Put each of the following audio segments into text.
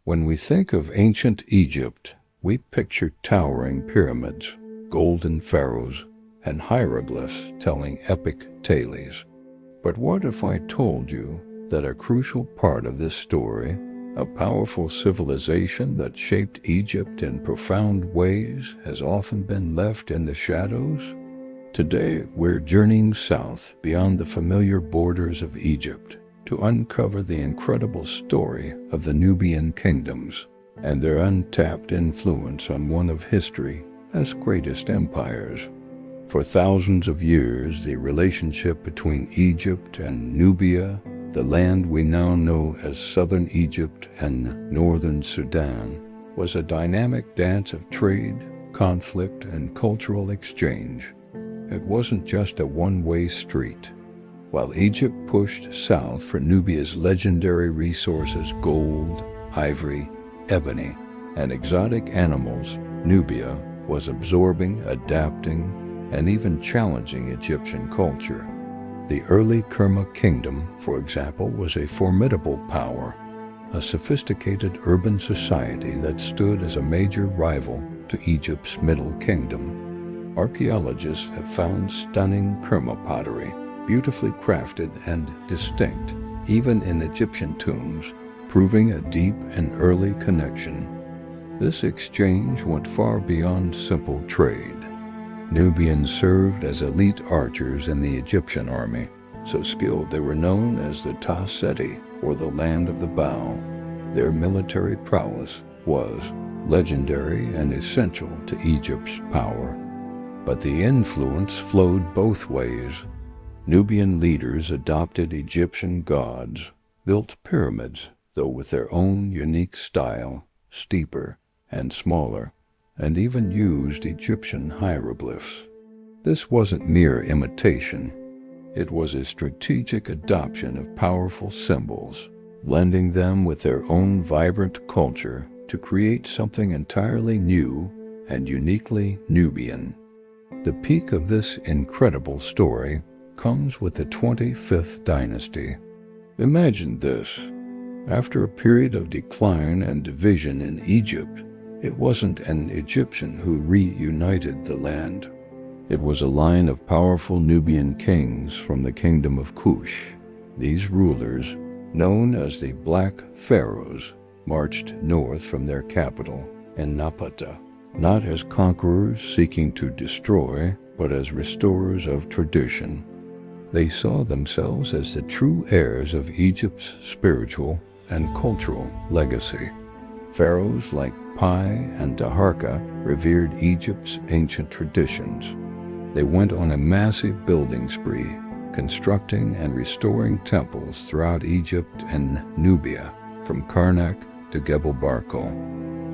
When we think of ancient Egypt, we picture towering pyramids, golden pharaohs, and hieroglyphs telling epic tales. But what if I told you that a crucial part of this story, a powerful civilization that shaped Egypt in profound ways, has often been left in the shadows? Today, we're journeying south beyond the familiar borders of Egypt to uncover the incredible story of the Nubian kingdoms and their untapped influence on one of history's greatest empires. For thousands of years, the relationship between Egypt and Nubia, the land we now know as southern Egypt and northern Sudan, was a dynamic dance of trade, conflict, and cultural exchange. It wasn't just a one-way street. While Egypt pushed south for Nubia's legendary resources, gold, ivory, ebony, and exotic animals, Nubia was absorbing, adapting, and even challenging Egyptian culture. The early Kerma kingdom, for example, was a formidable power, a sophisticated urban society that stood as a major rival to Egypt's Middle Kingdom. Archaeologists have found stunning Kerma pottery, beautifully crafted and distinct, even in Egyptian tombs, proving a deep and early connection. This exchange went far beyond simple trade. Nubians served as elite archers in the Egyptian army, so skilled they were known as the Ta-Seti, or the land of the bow. Their military prowess was legendary and essential to Egypt's power. But the influence flowed both ways. Nubian leaders adopted Egyptian gods, built pyramids, though with their own unique style, steeper and smaller, and even used Egyptian hieroglyphs. This wasn't mere imitation. It was a strategic adoption of powerful symbols, blending them with their own vibrant culture to create something entirely new and uniquely Nubian. The peak of this incredible story comes with the 25th dynasty. Imagine this. After a period of decline and division in Egypt, it wasn't an Egyptian who reunited the land. It was a line of powerful Nubian kings from the Kingdom of Kush. These rulers, known as the Black Pharaohs, marched north from their capital in Napata, not as conquerors seeking to destroy, but as restorers of tradition. They saw themselves as the true heirs of Egypt's spiritual and cultural legacy. Pharaohs like Pi and Daharka revered Egypt's ancient traditions. They went on a massive building spree, constructing and restoring temples throughout Egypt and Nubia, from Karnak to Gebel Barkal.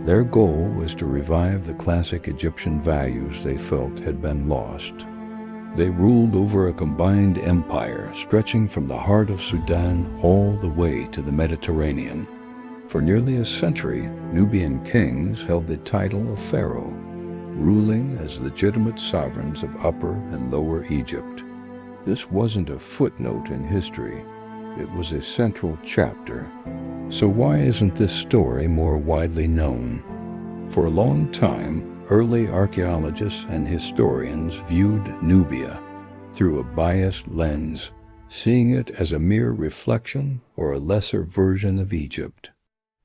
Their goal was to revive the classic Egyptian values they felt had been lost. They ruled over a combined empire stretching from the heart of Sudan all the way to the Mediterranean. For nearly a century, Nubian kings held the title of pharaoh, ruling as legitimate sovereigns of Upper and Lower Egypt. This wasn't a footnote in history. It was a central chapter. So why isn't this story more widely known? For a long time, early archaeologists and historians viewed Nubia through a biased lens, seeing it as a mere reflection or a lesser version of Egypt.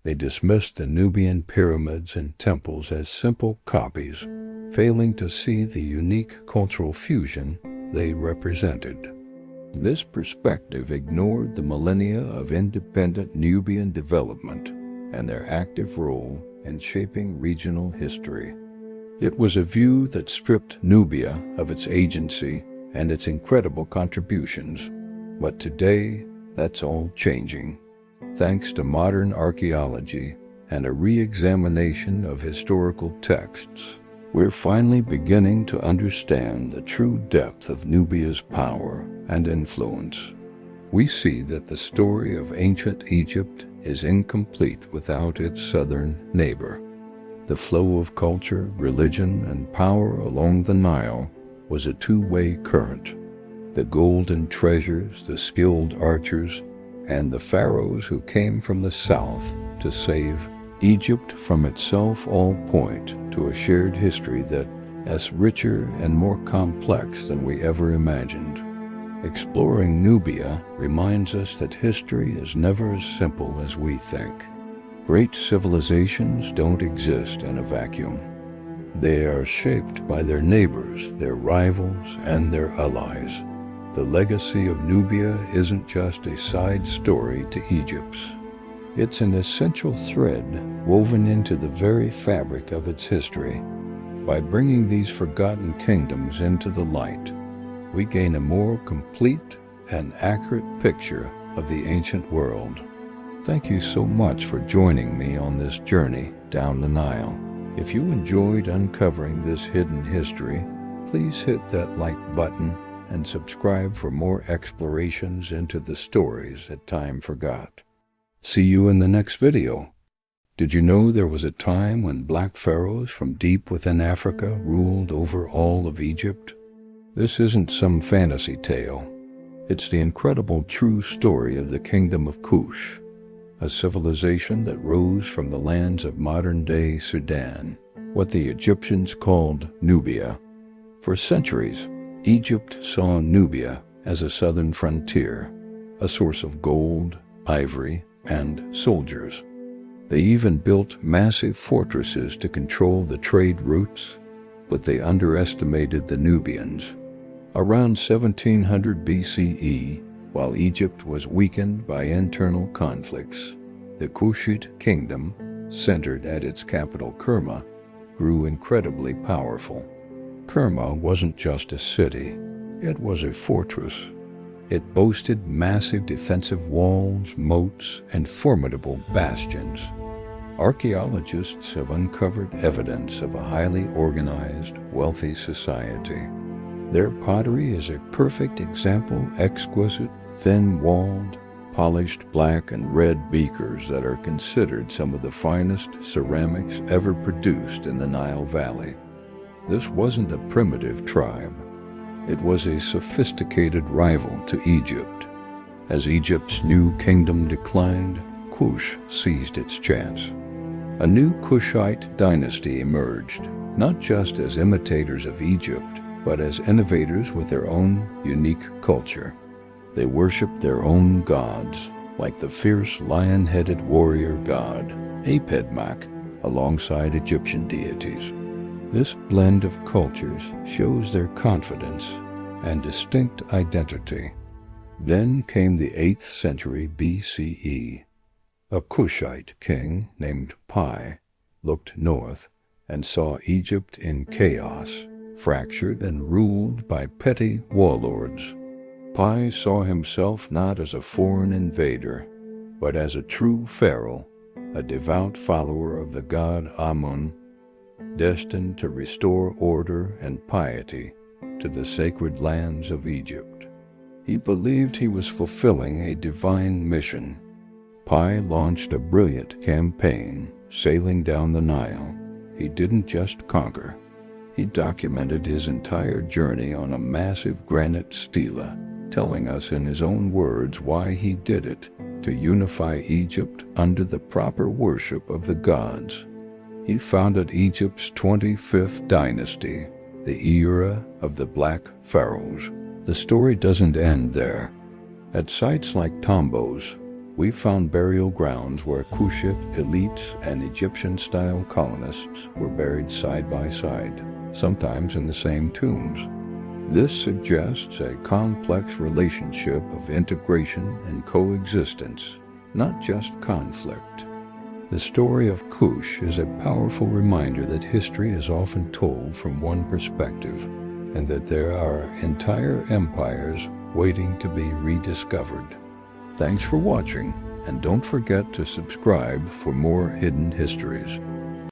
They dismissed the Nubian pyramids and temples as simple copies, failing to see the unique cultural fusion they represented. This perspective ignored the millennia of independent Nubian development and their active role in shaping regional history. It was a view that stripped Nubia of its agency and its incredible contributions. But today, that's all changing. Thanks to modern archaeology and a re-examination of historical texts, we're finally beginning to understand the true depth of Nubia's power and influence. We see that the story of ancient Egypt is incomplete without its southern neighbor. The flow of culture, religion, and power along the Nile was a two-way current. The golden treasures, the skilled archers, and the pharaohs who came from the south to save Egypt from itself all point to a shared history that is richer and more complex than we ever imagined. Exploring Nubia reminds us that history is never as simple as we think. Great civilizations don't exist in a vacuum. They are shaped by their neighbors, their rivals, and their allies. The legacy of Nubia isn't just a side story to Egypt's. It's an essential thread woven into the very fabric of its history. By bringing these forgotten kingdoms into the light, we gain a more complete and accurate picture of the ancient world. Thank you so much for joining me on this journey down the Nile. If you enjoyed uncovering this hidden history, please hit that like button and subscribe for more explorations into the stories that time forgot. See you in the next video. Did you know there was a time when black pharaohs from deep within Africa ruled over all of Egypt? This isn't some fantasy tale. It's the incredible true story of the Kingdom of Kush, a civilization that rose from the lands of modern-day Sudan, what the Egyptians called Nubia. For centuries, Egypt saw Nubia as a southern frontier, a source of gold, ivory, and soldiers. They even built massive fortresses to control the trade routes, but they underestimated the Nubians. Around 1700 BCE, while Egypt was weakened by internal conflicts, the Kushite kingdom, centered at its capital Kerma, grew incredibly powerful. Kerma wasn't just a city, it was a fortress. It boasted massive defensive walls, moats, and formidable bastions. Archaeologists have uncovered evidence of a highly organized, wealthy society. Their pottery is a perfect example, exquisite, thin-walled, polished black and red beakers that are considered some of the finest ceramics ever produced in the Nile Valley. This wasn't a primitive tribe. It was a sophisticated rival to Egypt. As Egypt's new kingdom declined, Kush seized its chance. A new Kushite dynasty emerged, not just as imitators of Egypt, but as innovators with their own unique culture. They worshipped their own gods, like the fierce lion-headed warrior god, Apedmak, alongside Egyptian deities. This blend of cultures shows their confidence and distinct identity. Then came the 8th century BCE. A Kushite king named Pi looked north and saw Egypt in chaos, fractured and ruled by petty warlords. Pi saw himself not as a foreign invader, but as a true pharaoh, a devout follower of the god Amun, destined to restore order and piety to the sacred lands of Egypt. He believed he was fulfilling a divine mission. Pi launched a brilliant campaign, sailing down the Nile. He didn't just conquer. He documented his entire journey on a massive granite stela, telling us in his own words why he did it, to unify Egypt under the proper worship of the gods. He founded Egypt's 25th dynasty, the era of the Black Pharaohs. The story doesn't end there. At sites like Tombos, we found burial grounds where Kushite elites and Egyptian-style colonists were buried side by side, sometimes in the same tombs. This suggests a complex relationship of integration and coexistence, not just conflict. The story of Kush is a powerful reminder that history is often told from one perspective, and that there are entire empires waiting to be rediscovered. Thanks for watching, and don't forget to subscribe for more hidden histories.